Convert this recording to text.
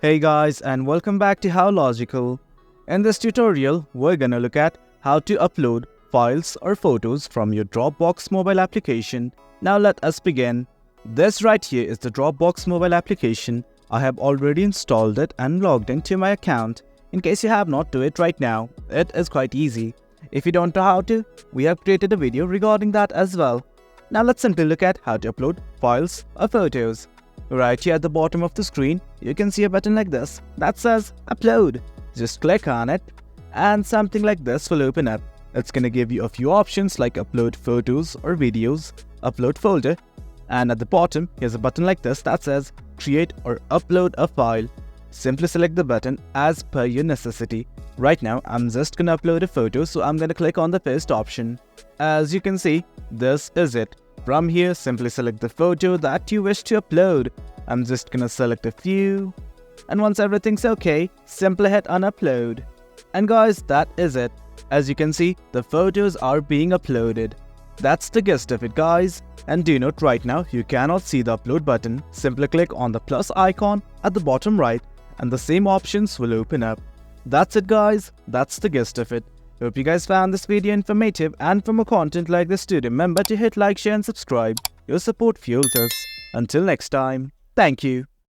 Hey guys, and welcome back to How Logical. In this tutorial, we're gonna look at how to upload files or photos from your Dropbox mobile application. Now let us begin. This right here is the Dropbox mobile application. I have already installed it and logged into my account. In case you have not, do it right now. It is quite easy. If you don't know how to, we have created a video regarding that as well. Now let's simply look at how to upload files or photos. Right here at the bottom of the screen, you can see a button like this that says Upload. Just click on it and something like this will open up. It's gonna give you a few options like upload photos or videos, upload folder, and at the bottom, here's a button like this that says Create or Upload a File. Simply select the button as per your necessity. Right now, I'm just gonna upload a photo, so I'm gonna click on the first option. As you can see, this is it. From here, simply select the photo that you wish to upload. I'm just gonna select a few. And once everything's okay, simply hit on upload. And guys, that is it. As you can see, the photos are being uploaded. That's the gist of it, guys. And do note right now, you cannot see the upload button. Simply click on the plus icon at the bottom right and the same options will open up. That's it, guys. That's the gist of it. Hope you guys found this video informative, and for more content like this too, remember to hit like, share and subscribe. Your support fuels us. Until next time, thank you.